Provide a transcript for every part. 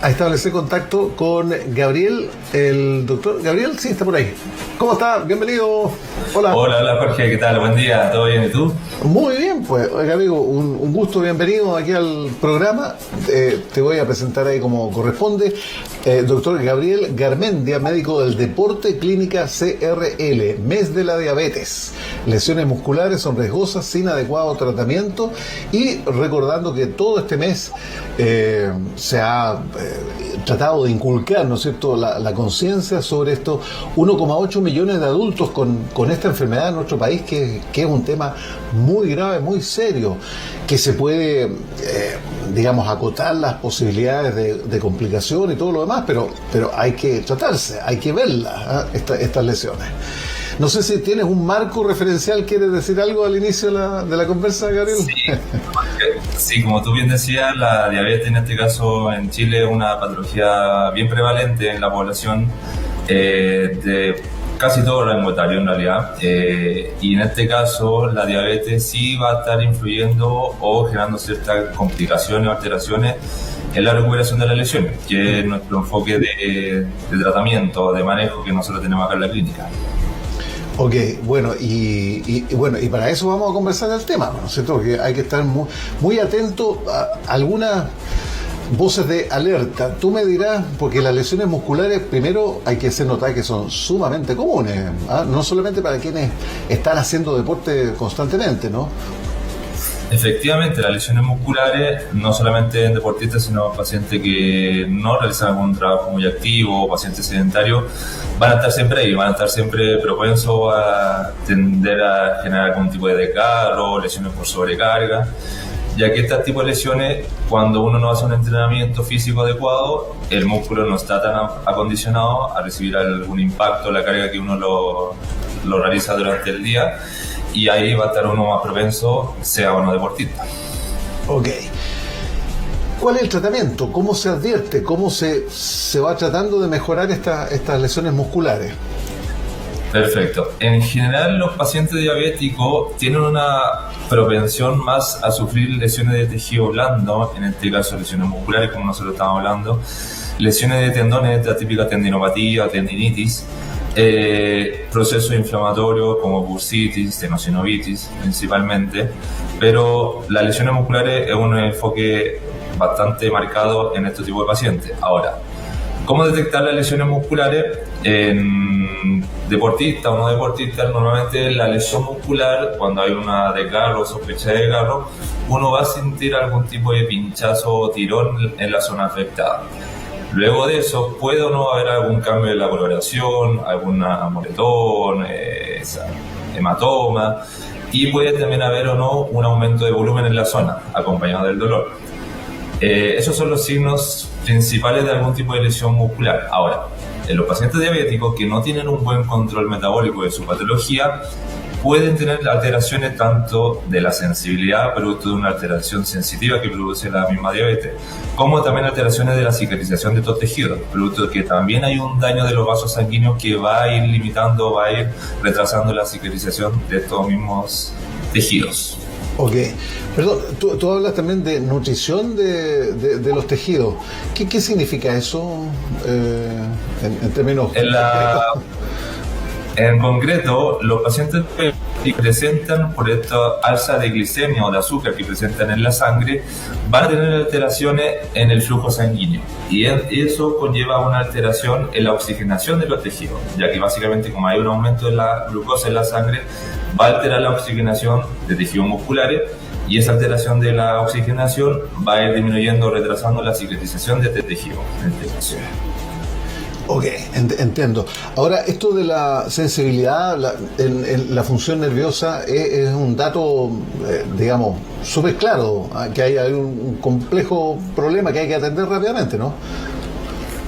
a establecer contacto con Gabriel, el doctor. Gabriel, sí, está por ahí. ¿Cómo está? Bienvenido. Hola. Hola Jorge, ¿qué tal? Buen día, ¿todo bien? ¿Y tú? Muy bien, pues, oiga amigo, un gusto, bienvenido aquí al programa. Te voy a presentar ahí como corresponde. Doctor Gabriel Garmendia, médico del deporte, clínica CRL, mes de la diabetes. Lesiones musculares son riesgosas sin adecuado tratamiento, y recordando que todo este mes se ha tratado de inculcar, ¿no es cierto?, la conciencia sobre estos 1,8 millones de adultos con esta enfermedad en nuestro país, que es un tema muy grave, muy serio, que se puede, digamos, acotar las posibilidades de complicación y todo lo demás, pero hay que tratarse, hay que verlas, estas lesiones. No sé si tienes un marco referencial, ¿quieres decir algo al inicio de la conversa, Gabriel? Sí, como tú bien decías, la diabetes en este caso en Chile es una patología bien prevalente en la población de casi todo el rango etario en realidad, y en este caso la diabetes sí va a estar influyendo o generando ciertas complicaciones o alteraciones en la recuperación de las lesiones, que es nuestro enfoque de tratamiento, de manejo que nosotros tenemos acá en la clínica. Ok, bueno, y para eso vamos a conversar del tema, ¿no es cierto? Porque hay que estar muy atento a algunas voces de alerta. Tú me dirás, porque las lesiones musculares, primero hay que hacer notar que son sumamente comunes, no solamente para quienes están haciendo deporte constantemente, ¿no? Efectivamente, las lesiones musculares, no solamente en deportistas, sino en pacientes que no realizan algún trabajo muy activo, pacientes sedentarios, van a estar siempre ahí, van a estar siempre propensos a tender a generar algún tipo de desgarro, lesiones por sobrecarga, ya que este tipo de lesiones, cuando uno no hace un entrenamiento físico adecuado, el músculo no está tan acondicionado a recibir algún impacto, la carga que uno lo realiza durante el día, y ahí va a estar uno más propenso, sea o no deportista. Ok. ¿Cuál es el tratamiento? ¿Cómo se advierte? ¿Cómo se va tratando de mejorar estas lesiones musculares? Perfecto. En general, los pacientes diabéticos tienen una propensión más a sufrir lesiones de tejido blando, en este caso lesiones musculares, como nosotros estamos hablando, lesiones de tendones, la típica tendinopatía, tendinitis, procesos inflamatorios como bursitis, tenosinovitis principalmente, pero las lesiones musculares es un enfoque bastante marcado en este tipo de pacientes. Ahora, ¿cómo detectar las lesiones musculares? En deportistas o no deportistas, normalmente la lesión muscular, cuando hay una desgarro o sospecha de desgarro, uno va a sentir algún tipo de pinchazo o tirón en la zona afectada. Luego de eso, puede o no haber algún cambio de la coloración, algún moretón, hematoma, y puede también haber o no un aumento de volumen en la zona, acompañado del dolor. Esos son los signos principales de algún tipo de lesión muscular. Ahora, en los pacientes diabéticos que no tienen un buen control metabólico de su patología, pueden tener alteraciones tanto de la sensibilidad, producto de una alteración sensitiva que produce la misma diabetes, como también alteraciones de la cicatrización de estos tejidos, producto de que también hay un daño de los vasos sanguíneos que va a ir limitando, va a ir retrasando la cicatrización de estos mismos tejidos. Ok, perdón, tú hablas también de nutrición de los tejidos. ¿Qué significa eso en términos? En concreto, los pacientes que presentan por esta alza de glicemia o de azúcar que presentan en la sangre van a tener alteraciones en el flujo sanguíneo, y eso conlleva una alteración en la oxigenación de los tejidos, ya que básicamente como hay un aumento de la glucosa en la sangre, va a alterar la oxigenación de tejidos musculares, y esa alteración de la oxigenación va a ir disminuyendo o retrasando la cicatrización de este tejido, en este caso. Ok, entiendo. Ahora, esto de la sensibilidad, la función nerviosa es un dato, digamos, súper claro, que hay un complejo problema que hay que atender rápidamente, ¿no?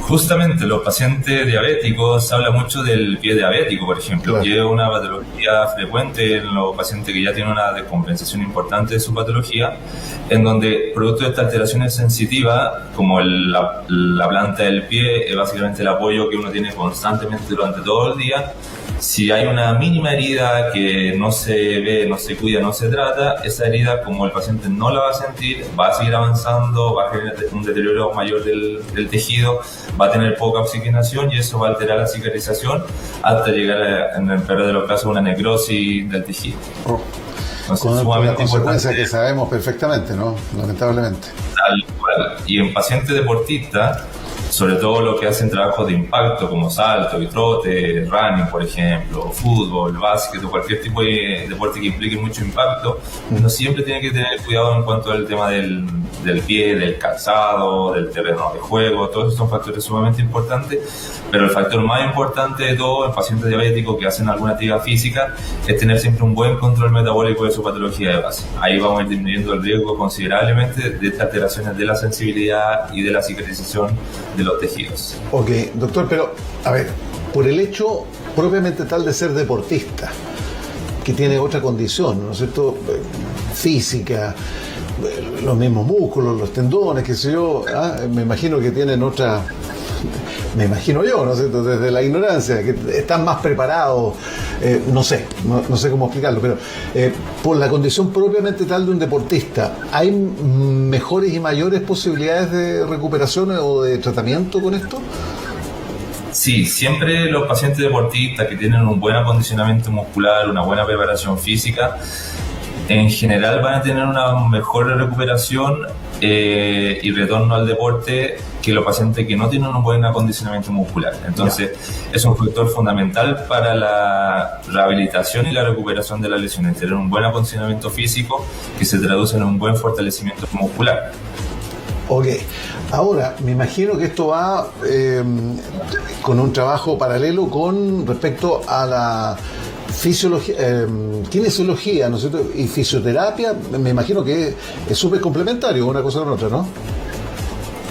Justamente los pacientes diabéticos, se habla mucho del pie diabético, por ejemplo, claro, que es una patología frecuente en los pacientes que ya tienen una descompensación importante de su patología, en donde producto de estas alteraciones sensitivas, como la planta del pie, es básicamente el apoyo que uno tiene constantemente durante todo el día, Si hay una mínima herida que no se ve, no se cuida, no se trata, esa herida, como el paciente no la va a sentir, va a seguir avanzando, va a generar un deterioro mayor del tejido, va a tener poca oxigenación y eso va a alterar la cicatrización hasta llegar, en el peor de los casos, a una necrosis del tejido. Entonces, con la consecuencia que sabemos perfectamente, ¿no? Lamentablemente. Tal cual. Y en pacientes deportistas, sobre todo los que hacen trabajos de impacto como salto y trote, running, por ejemplo, fútbol, básquet o cualquier tipo de deporte que implique mucho impacto, uno siempre tiene que tener cuidado en cuanto al tema del pie, del calzado, del terreno de juego. Todos estos son factores sumamente importantes, pero el factor más importante de todo en pacientes diabéticos que hacen alguna actividad física es tener siempre un buen control metabólico de su patología de base. Ahí vamos a ir disminuyendo el riesgo considerablemente de estas alteraciones de la sensibilidad y de la cicatrización de los tejidos. Ok, doctor, pero a ver, por el hecho propiamente tal de ser deportista, que tiene otra condición, ¿no es cierto?, física, los mismos músculos, los tendones, qué sé yo, me imagino que tienen otra, me imagino yo, ¿no es cierto?, desde la ignorancia, que están más preparados, no sé cómo explicarlo, pero por la condición propiamente tal de un deportista, ¿hay mejores y mayores posibilidades de recuperación o de tratamiento con esto? Sí, siempre los pacientes deportistas que tienen un buen acondicionamiento muscular, una buena preparación física, en general van a tener una mejor recuperación y retorno al deporte que los pacientes que no tienen un buen acondicionamiento muscular. Entonces, es un factor fundamental para la rehabilitación y la recuperación de las lesiones, tener un buen acondicionamiento físico que se traduce en un buen fortalecimiento muscular. Ok, ahora me imagino que esto va con un trabajo paralelo con respecto a la fisiología, kinesiología, ¿no es cierto?, y fisioterapia. Me imagino que es súper complementario una cosa con otra, ¿no?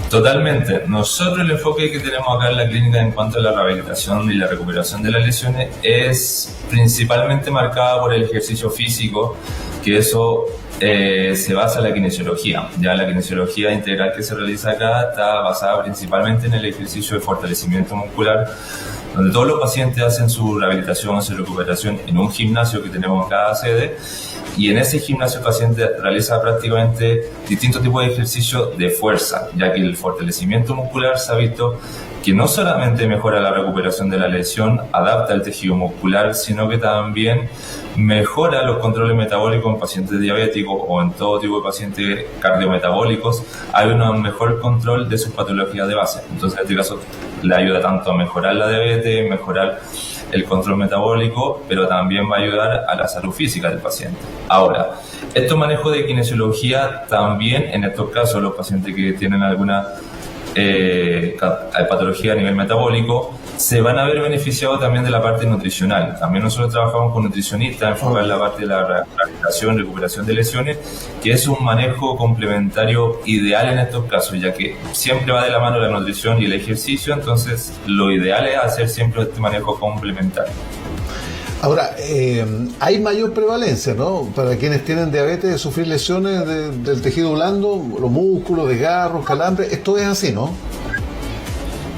Totalmente. Nosotros el enfoque que tenemos acá en la clínica en cuanto a la rehabilitación y la recuperación de las lesiones es principalmente marcada por el ejercicio físico, que eso se basa en la kinesiología. Ya la kinesiología integral que se realiza acá está basada principalmente en el ejercicio de fortalecimiento muscular, donde todos los pacientes hacen su rehabilitación, su recuperación en un gimnasio que tenemos en cada sede, y en ese gimnasio el paciente realiza prácticamente distintos tipos de ejercicios de fuerza, ya que el fortalecimiento muscular se ha visto que no solamente mejora la recuperación de la lesión, adapta el tejido muscular, sino que también mejora los controles metabólicos en pacientes diabéticos o en todo tipo de pacientes cardiometabólicos. Hay un mejor control de sus patologías de base. Entonces, en este caso, le ayuda tanto a mejorar la diabetes, mejorar el control metabólico, pero también va a ayudar a la salud física del paciente. Ahora, estos manejos de kinesiología también, en estos casos, los pacientes que tienen alguna patología a nivel metabólico, se van a ver beneficiados también de la parte nutricional. También nosotros trabajamos con nutricionistas enfocados en la parte de la rehabilitación, recuperación de lesiones, que es un manejo complementario ideal en estos casos, ya que siempre va de la mano la nutrición y el ejercicio. Entonces lo ideal es hacer siempre este manejo complementario. Ahora, hay mayor prevalencia, ¿no?, para quienes tienen diabetes, de sufrir lesiones del tejido blando, los músculos, desgarros, calambres. Esto es así, ¿no?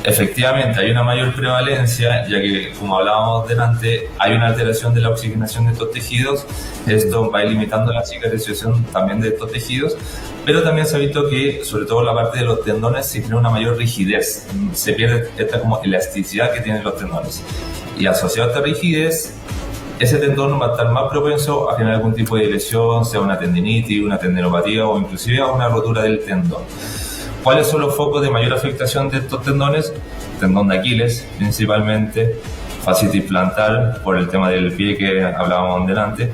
Efectivamente, hay una mayor prevalencia, ya que, como hablábamos delante, hay una alteración de la oxigenación de estos tejidos. Esto va limitando la cicatrización también de estos tejidos, pero también se ha visto que, sobre todo en la parte de los tendones, se crea una mayor rigidez. Se pierde esta como elasticidad que tienen los tendones. Y asociado a esta rigidez, ese tendón va a estar más propenso a generar algún tipo de lesión, sea una tendinitis, una tendinopatía o inclusive a una rotura del tendón. ¿Cuáles son los focos de mayor afectación de estos tendones? Tendón de Aquiles, principalmente, fascitis plantar, por el tema del pie que hablábamos delante,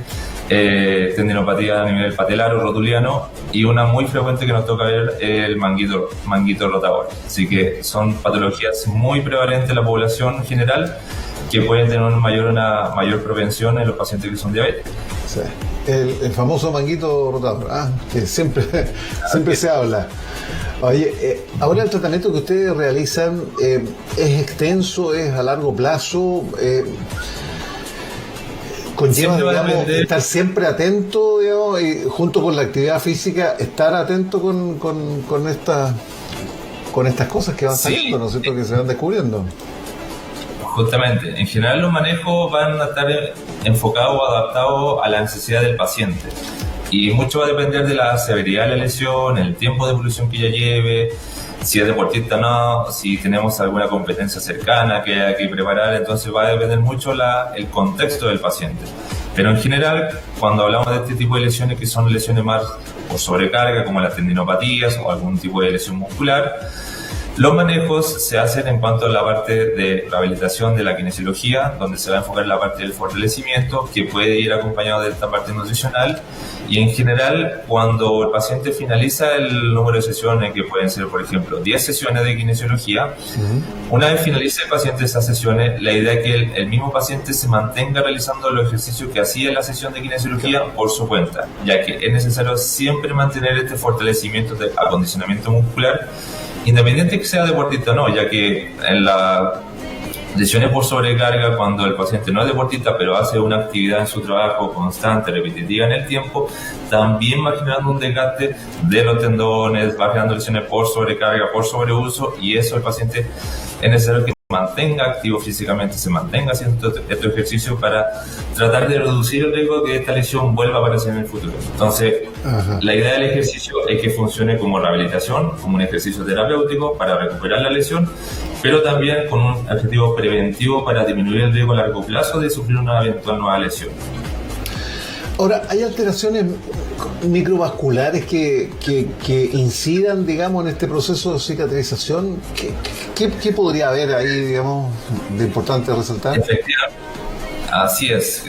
tendinopatía a nivel patelar o rotuliano, y una muy frecuente que nos toca ver el manguito rotador. Así que son patologías muy prevalentes en la población general, que pueden tener una mayor propensión en los pacientes que son diabéticos. Sí. El famoso manguito rotador, que siempre se habla. Oye, ahora el tratamiento que ustedes realizan es extenso, es a largo plazo, conlleva, digamos, estar siempre atento, digamos, y junto con la actividad física, estar atento con estas cosas que van saliendo, ¿no es cierto?, que se van descubriendo. Justamente, en general los manejos van a estar enfocados o adaptados a la necesidad del paciente. Y mucho va a depender de la severidad de la lesión, el tiempo de evolución que ya lleve, si es deportista o no, si tenemos alguna competencia cercana que hay que preparar. Entonces va a depender mucho el contexto del paciente. Pero en general, cuando hablamos de este tipo de lesiones, que son lesiones más por sobrecarga, como las tendinopatías o algún tipo de lesión muscular, los manejos se hacen en cuanto a la parte de rehabilitación de la kinesiología, donde se va a enfocar la parte del fortalecimiento, que puede ir acompañado de esta parte nutricional. Y en general, cuando el paciente finaliza el número de sesiones, que pueden ser, por ejemplo, 10 sesiones de kinesiología, una vez finalice el paciente esas sesiones, la idea es que el mismo paciente se mantenga realizando los ejercicios que hacía en la sesión de kinesiología por su cuenta, ya que es necesario siempre mantener este fortalecimiento de acondicionamiento muscular, independiente que sea deportista o no, ya que en las lesiones por sobrecarga, cuando el paciente no es deportista pero hace una actividad en su trabajo constante, repetitiva en el tiempo, también va generando un desgaste de los tendones, va generando lesiones por sobrecarga, por sobreuso, y eso el paciente es necesario que se mantenga activo físicamente, se mantenga haciendo este ejercicio para tratar de reducir el riesgo de que esta lesión vuelva a aparecer en el futuro. Entonces, la idea del ejercicio es que funcione como rehabilitación, como un ejercicio terapéutico para recuperar la lesión, pero también con un objetivo preventivo para disminuir el riesgo a largo plazo de sufrir una eventual nueva lesión. Ahora, ¿hay alteraciones microvasculares que incidan, digamos, en este proceso de cicatrización? ¿Qué podría haber ahí, digamos, de importante resaltar? Efectivamente. Así es.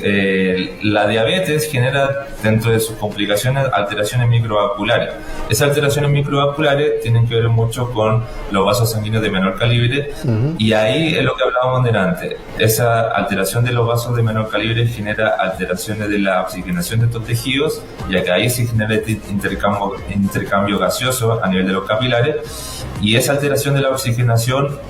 La diabetes genera dentro de sus complicaciones alteraciones microvasculares. Esas alteraciones microvasculares tienen que ver mucho con los vasos sanguíneos de menor calibre, y ahí es lo que hablábamos delante. Esa alteración de los vasos de menor calibre genera alteraciones de la oxigenación de estos tejidos, ya que ahí se genera este intercambio gaseoso a nivel de los capilares, y esa alteración de la oxigenación,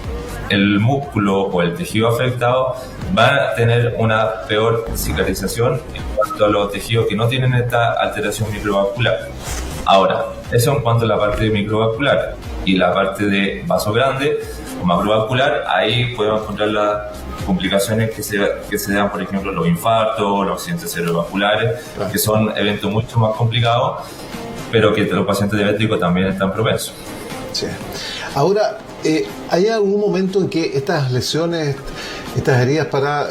el músculo o el tejido afectado va a tener una peor cicatrización en cuanto a los tejidos que no tienen esta alteración microvascular. Ahora, eso en cuanto a la parte microvascular, y la parte de vaso grande o macrovascular, ahí podemos encontrar las complicaciones que se dan, por ejemplo, los infartos, los accidentes cerebrovasculares, que son eventos mucho más complicados, pero que los pacientes diabéticos también están propensos. Sí. Ahora, ¿hay algún momento en que estas lesiones, estas heridas para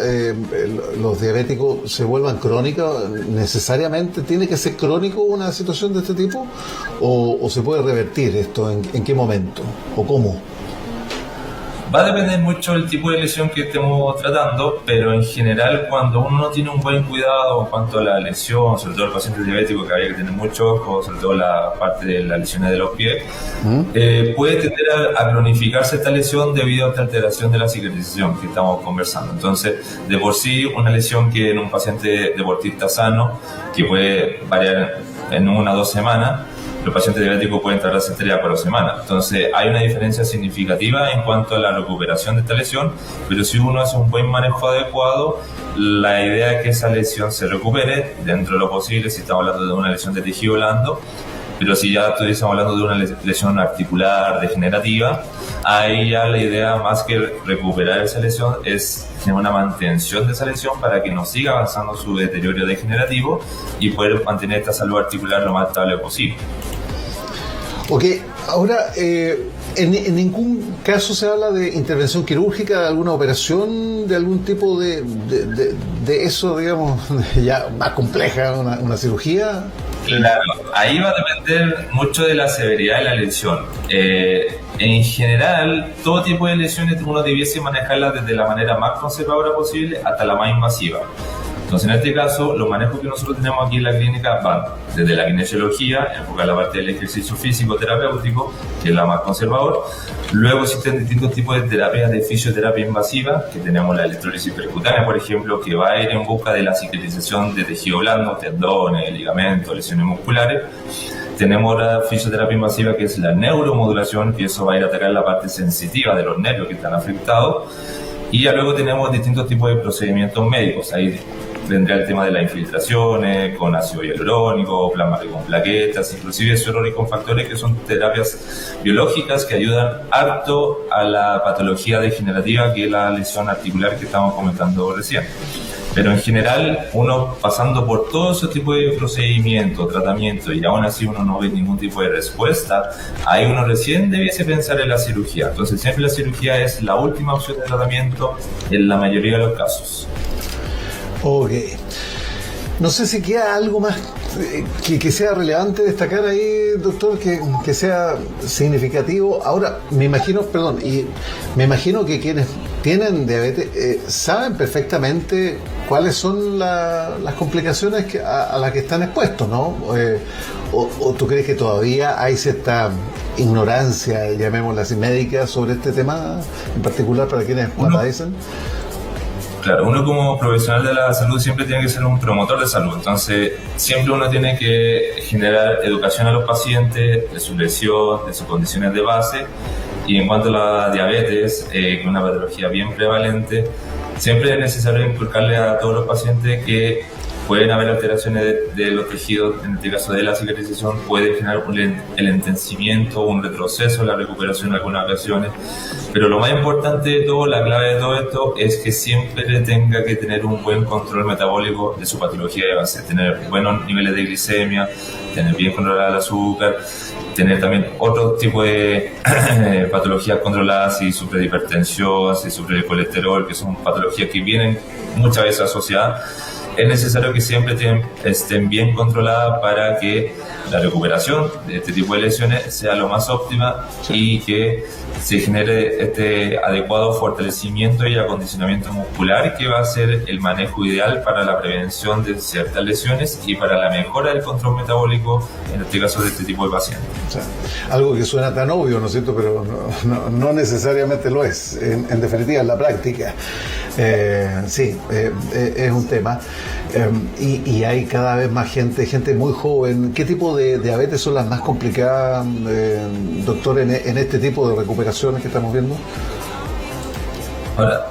los diabéticos se vuelvan crónicas? ¿Necesariamente tiene que ser crónico una situación de este tipo? ¿O se puede revertir esto? ¿En qué momento? ¿O cómo? Va a depender mucho del tipo de lesión que estemos tratando, pero en general, cuando uno no tiene un buen cuidado en cuanto a la lesión, sobre todo el paciente diabético, que habría que tener mucho ojo, sobre todo la parte de las lesiones de los pies, puede tender a cronificarse esta lesión debido a esta alteración de la cicatrización que estamos conversando. Entonces, de por sí, una lesión que en un paciente deportista sano, que puede variar en 1 o 2 semanas, los pacientes diabéticos pueden tardar 3 a 4 semanas. Entonces hay una diferencia significativa en cuanto a la recuperación de esta lesión, pero si uno hace un buen manejo adecuado, la idea es que esa lesión se recupere dentro de lo posible, si estamos hablando de una lesión de tejido blando. Pero si ya estuviésemos hablando de una lesión articular degenerativa, ahí ya la idea, más que recuperar esa lesión, es tener una mantención de esa lesión para que no siga avanzando su deterioro degenerativo y poder mantener esta salud articular lo más estable posible. Ok, ahora, en ningún caso se habla de intervención quirúrgica, de alguna operación, de algún tipo de eso, digamos, ya más compleja, una cirugía. Claro, ahí va a depender mucho de la severidad de la lesión. En general, todo tipo de lesiones uno debiese manejarlas desde la manera más conservadora posible hasta la más invasiva. Entonces, en este caso, los manejos que nosotros tenemos aquí en la clínica van desde la kinesiología, enfocar la parte del ejercicio físico terapéutico, que es la más conservadora. Luego existen distintos tipos de terapias de fisioterapia invasiva, que tenemos la electrólisis percutánea, por ejemplo, que va a ir en busca de la cicatrización de tejido blando, tendones, ligamentos, lesiones musculares. Tenemos la fisioterapia invasiva, que es la neuromodulación, que eso va a ir a atacar la parte sensitiva de los nervios que están afectados. Y ya luego tenemos distintos tipos de procedimientos médicos. Ahí vendrá el tema de las infiltraciones con ácido hialurónico, plasma con plaquetas, inclusive suero con factores, que son terapias biológicas que ayudan harto a la patología degenerativa, que es la lesión articular que estamos comentando recién. Pero en general, uno pasando por todo ese tipo de procedimiento, tratamiento, y aún así uno no ve ningún tipo de respuesta, ahí uno recién debiese pensar en la cirugía. Entonces siempre la cirugía es la última opción de tratamiento en la mayoría de los casos. Ok. No sé si queda algo más que sea relevante destacar ahí, doctor, que sea significativo. Ahora, me imagino que quienes tienen diabetes saben perfectamente cuáles son las complicaciones a las que están expuestos, ¿no? ¿O tú crees que todavía hay cierta ignorancia, llamémosla así, médica sobre este tema, en particular para quienes padecen? Claro, uno como profesional de la salud siempre tiene que ser un promotor de salud, entonces siempre uno tiene que generar educación a los pacientes de su lesión, de sus condiciones de base. Y en cuanto a la diabetes, que es una patología bien prevalente, siempre es necesario inculcarle a todos los pacientes que pueden haber alteraciones de los tejidos. En este caso de la cicatrización puede generar el entencimiento, un retroceso en la recuperación en algunas ocasiones. Pero lo más importante de todo, la clave de todo esto, es que siempre tenga que tener un buen control metabólico de su patología de base, tener buenos niveles de glicemia, tener bien controlada el azúcar, tener también otro tipo de patologías controladas, si sufre de hipertensión, si sufre de colesterol, que son patologías que vienen muchas veces asociadas. Es necesario que siempre estén bien controladas para que la recuperación de este tipo de lesiones sea lo más óptima y que se genere este adecuado fortalecimiento y acondicionamiento muscular, que va a ser el manejo ideal para la prevención de ciertas lesiones y para la mejora del control metabólico, en este caso de este tipo de pacientes. O sea, algo que suena tan obvio, ¿no es cierto?, pero no necesariamente lo es, en definitiva, en la práctica. Sí, es un tema. Y hay cada vez más gente muy joven. ¿Qué tipo de diabetes son las más complicadas, doctor, en este tipo de recuperaciones que estamos viendo? Ahora,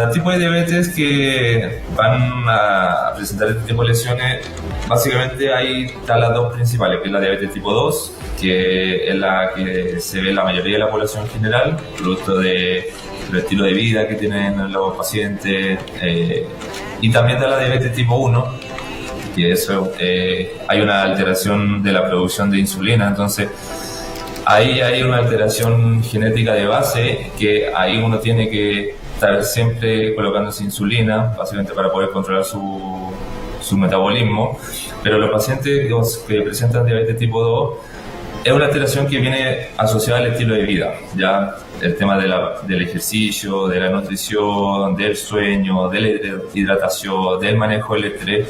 el tipo de diabetes que van a presentar este tipo de lesiones, básicamente están las dos principales, que es la diabetes tipo 2, que es la que se ve en la mayoría de la población en general, producto del estilo de vida que tienen los pacientes, y también de la diabetes tipo 1, que eso hay una alteración de la producción de insulina, entonces ahí hay una alteración genética de base, que ahí uno tiene que estar siempre colocándose insulina, básicamente para poder controlar su metabolismo. Pero los pacientes que presentan diabetes tipo 2 es una alteración que viene asociada al estilo de vida, ya el tema del ejercicio, de la nutrición, del sueño, de la hidratación, del manejo del estrés.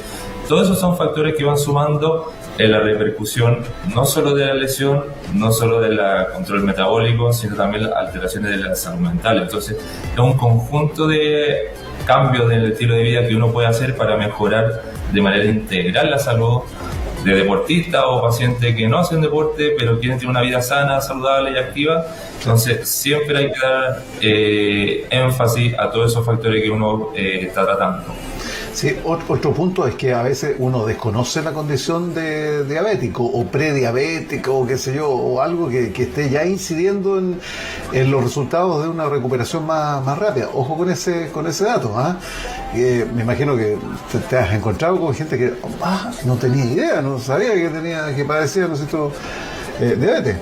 Todos esos son factores que van sumando en la repercusión no solo de la lesión, no solo del control metabólico, sino también alteraciones de la salud mental. Entonces es un conjunto de cambios en el estilo de vida que uno puede hacer para mejorar de manera integral la salud de deportistas o pacientes que no hacen deporte pero quieren tener una vida sana, saludable y activa. Entonces siempre hay que dar énfasis a todos esos factores que uno está tratando. Sí, otro punto es que a veces uno desconoce la condición de diabético o prediabético o qué sé yo, o algo que esté ya incidiendo en los resultados de una recuperación más rápida. Ojo con ese dato, ¿ah? Me imagino que te has encontrado con gente que no tenía idea, no sabía que padecía, ¿no es cierto?, diabetes.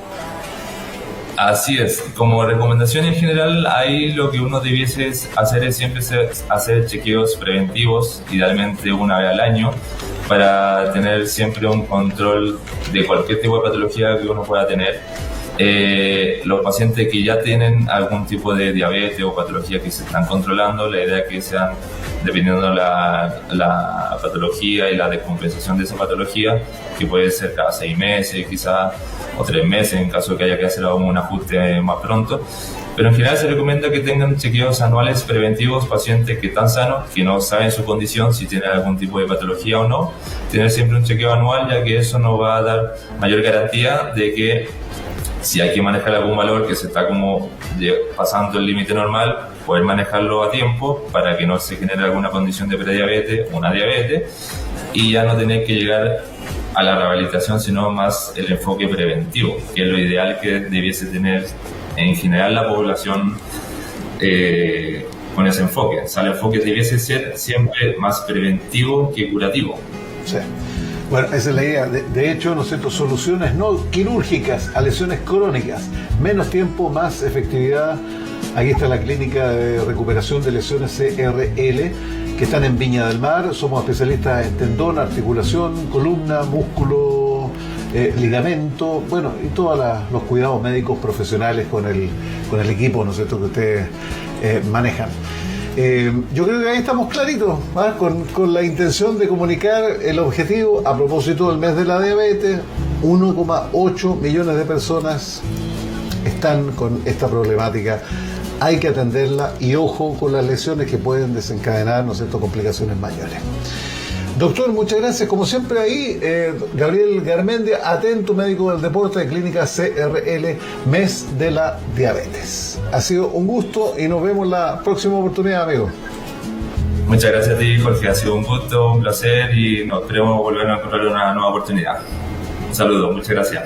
Así es, como recomendación en general, ahí lo que uno debiese hacer es siempre hacer chequeos preventivos, idealmente una vez al año, para tener siempre un control de cualquier tipo de patología que uno pueda tener. Los pacientes que ya tienen algún tipo de diabetes o patología que se están controlando, la idea es que sean, dependiendo de la patología y la descompensación de esa patología, que puede ser cada 6 meses quizás, o 3 meses en caso de que haya que hacer un ajuste más pronto. Pero en general se recomienda que tengan chequeos anuales preventivos pacientes que están sanos, que no saben su condición, si tienen algún tipo de patología o no. Tener siempre un chequeo anual, ya que eso nos va a dar mayor garantía de que si hay que manejar algún valor que se está como pasando el límite normal, poder manejarlo a tiempo para que no se genere alguna condición de prediabetes, una diabetes, y ya no tener que llegar a la rehabilitación, sino más el enfoque preventivo, que es lo ideal que debiese tener en general la población con ese enfoque. O sea, el enfoque debiese ser siempre más preventivo que curativo. Sí. Bueno, esa es la idea. De hecho, ¿no es cierto?, soluciones no quirúrgicas a lesiones crónicas. Menos tiempo, más efectividad. Aquí está la clínica de recuperación de lesiones CRL, que están en Viña del Mar. Somos especialistas en tendón, articulación, columna, músculo, ligamento, bueno, y todos los cuidados médicos profesionales con el equipo, ¿no es cierto?, que ustedes manejan. Yo creo que ahí estamos claritos, ¿va? Con la intención de comunicar el objetivo a propósito del mes de la diabetes. 1,8 millones de personas están con esta problemática. Hay que atenderla y ojo con las lesiones que pueden desencadenar, ¿no es cierto?, complicaciones mayores. Doctor, muchas gracias. Como siempre ahí, Gabriel Garmendia, atento, médico del deporte de Clínica CRL, mes de la diabetes. Ha sido un gusto y nos vemos la próxima oportunidad, amigo. Muchas gracias a ti, Jorge. Ha sido un gusto, un placer y nos esperemos volver a encontrar una nueva oportunidad. Un saludo, muchas gracias.